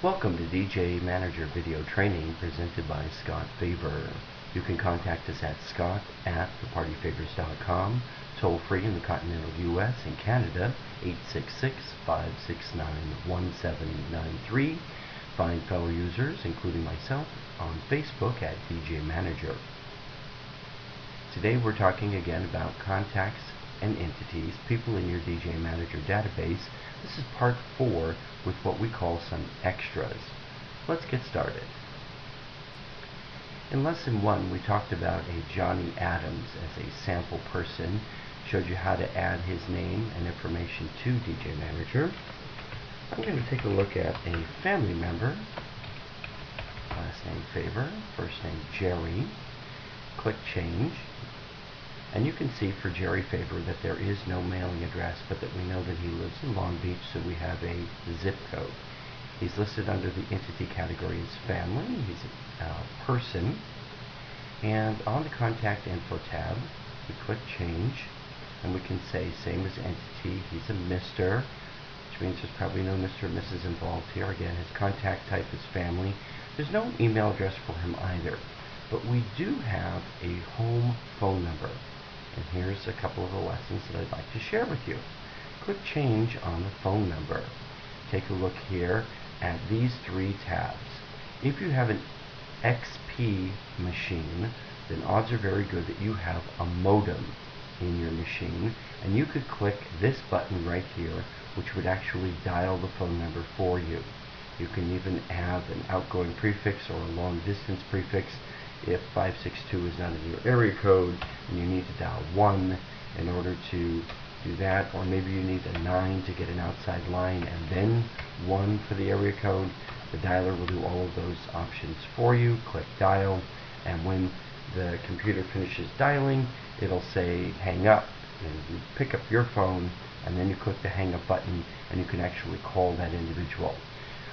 Welcome to DJ Manager Video Training presented by Scott Faver. You can contact us at scott@thepartyfavors.com, toll free in the continental U.S. and Canada, 866-569-1793. Find fellow users, including myself, on Facebook at DJ Manager. Today we're talking again about contacts and entities, people in your DJ Manager database. This is part 4 with what we call some extras. Let's get started. In lesson 1 we talked about a Johnny Adams as a sample person, showed you how to add his name and information to DJ Manager. I'm going to take a look at a family member, last name Faver, first name Jerry. Click change. And you can see for Jerry Faver that there is no mailing address, but that we know that he lives in Long Beach, so we have a zip code. He's listed under the entity category as family. He's a person. And on the contact info tab, we click change, and we can say same as entity. He's a Mr., which means there's probably no Mr. or Mrs. involved here. Again, his contact type is family. There's no email address for him either, but we do have a home phone number. And here's a couple of the lessons that I'd like to share with you. Click change on the phone number. Take a look here at these 3 tabs. If you have an XP machine, then odds are very good that you have a modem in your machine, and you could click this button right here, which would actually dial the phone number for you. You can even have an outgoing prefix or a long distance prefix. If 562 is not in your area code and you need to dial 1 in order to do that, or maybe you need a 9 to get an outside line and then 1 for the area code, the dialer will do all of those options for you. Click dial, and when the computer finishes dialing, it'll say hang up, and you pick up your phone and then you click the hang up button and you can actually call that individual.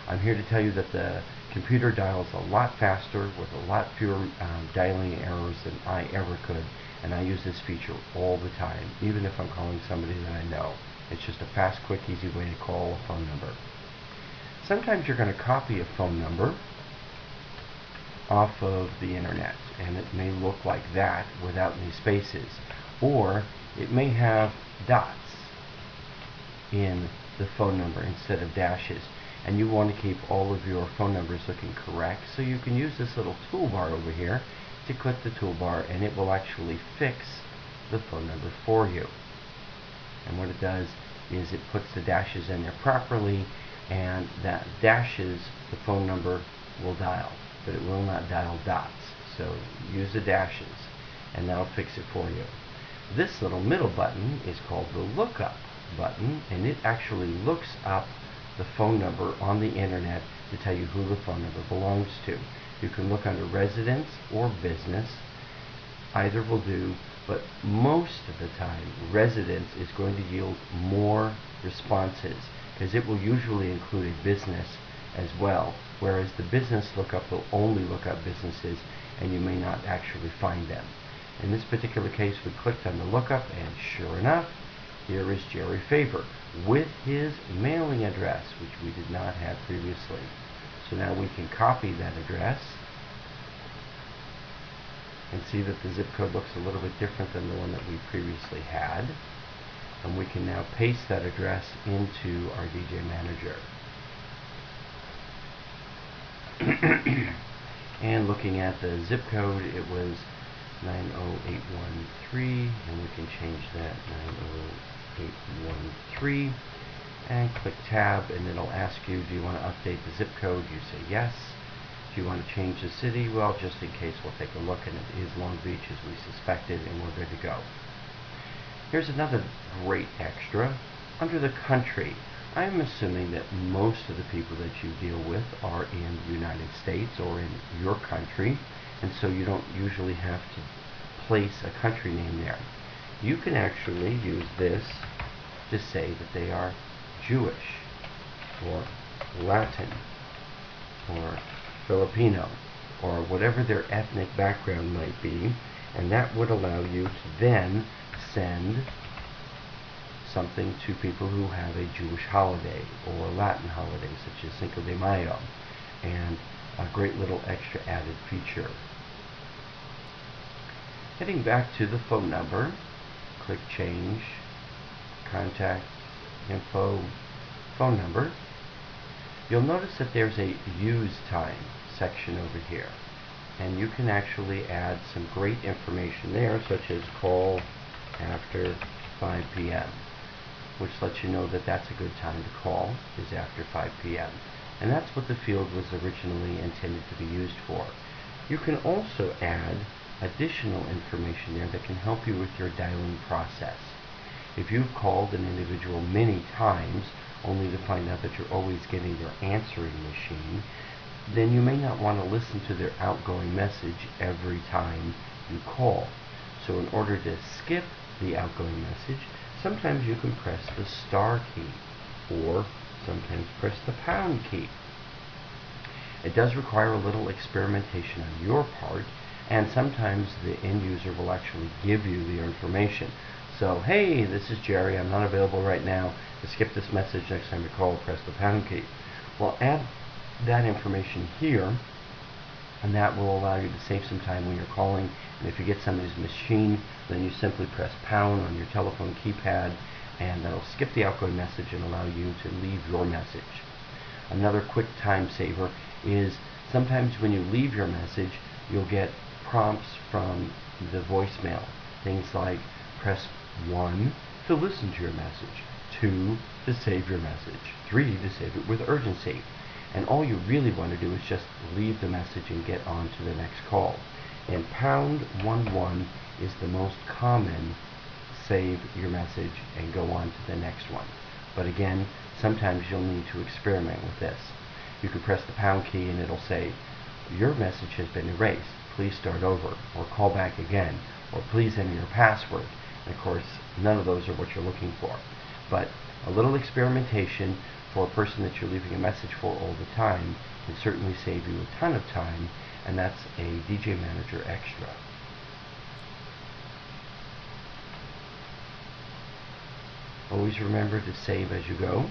I'm here to tell you that the computer dials a lot faster with a lot fewer dialing errors than I ever could, and I use this feature all the time, even if I'm calling somebody that I know. It's just a fast, quick, easy way to call a phone number. Sometimes you're going to copy a phone number off of the internet, and it may look like that without any spaces, or it may have dots in the phone number instead of dashes, and you want to keep all of your phone numbers looking correct, so you can use this little toolbar over here to click the toolbar, and it will actually fix the phone number for you. And what it does is it puts the dashes in there properly, and that dashes the phone number will dial, but it will not dial dots. So use the dashes and that'll fix it for you. This little middle button is called the lookup button, and it actually looks up the phone number on the internet to tell you who the phone number belongs to. You can look under residence or business. Either will do, but most of the time residence is going to yield more responses because it will usually include a business as well, whereas the business lookup will only look up businesses and you may not actually find them. In this particular case, we clicked on the lookup, and sure enough, here is Jerry Faver with his mailing address, which we did not have previously. So now we can copy that address and see that the zip code looks a little bit different than the one that we previously had. And we can now paste that address into our DJ Manager. And looking at the zip code, it was 90813, and we can change that 90813, and click tab, and it'll ask you, do you want to update the zip code? You say yes. Do you want to change the city? Well, just in case, we'll take a look, and it is Long Beach as we suspected, and we're good to go. Here's another great extra. Under the country, I'm assuming that most of the people that you deal with are in the United States or in your country, and so you don't usually have to place a country name there. You can actually use this to say that they are Jewish or Latin or Filipino or whatever their ethnic background might be, and that would allow you to then send something to people who have a Jewish holiday or Latin holiday, such as Cinco de Mayo, and a great little extra added feature. Heading back to the phone number, click Change, Contact Info, Phone Number. You'll notice that there's a Use Time section over here, and you can actually add some great information there, such as call after 5 p.m., which lets you know that that's a good time to call, is after 5 p.m. And that's what the field was originally intended to be used for. You can also add additional information there that can help you with your dialing process. If you've called an individual many times only to find out that you're always getting their answering machine, then you may not want to listen to their outgoing message every time you call. So in order to skip the outgoing message, sometimes you can press the star key, or sometimes press the pound key. It does require a little experimentation on your part, and sometimes the end user will actually give you the information. So, hey, this is Jerry, I'm not available right now. To skip this message, next time you call, press the pound key. Well, add that information here, and that will allow you to save some time when you're calling. And if you get somebody's machine, then you simply press pound on your telephone keypad, and that'll skip the outgoing message and allow you to leave your message. Another quick time saver is sometimes when you leave your message, you'll get prompts from the voicemail. Things like press 1 to listen to your message, 2 to save your message, 3 to save it with urgency. And all you really want to do is just leave the message and get on to the next call. And pound 11 is the most common save your message and go on to the next one. But again, sometimes you'll need to experiment with this. You can press the pound key and it'll say, your message has been erased, please start over, or call back again, or please enter your password. And of course, none of those are what you're looking for. But a little experimentation for a person that you're leaving a message for all the time can certainly save you a ton of time, and that's a DJ Manager Extra. Always remember to save as you go,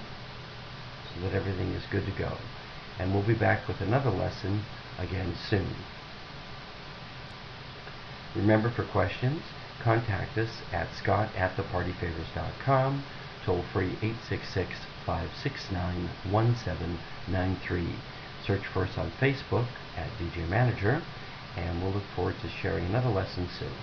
so that everything is good to go. And we'll be back with another lesson again soon. Remember, for questions, contact us at scott@thepartyfavors.com, toll free 866-569-1793. Search for us on Facebook at DJ Manager, and we'll look forward to sharing another lesson soon.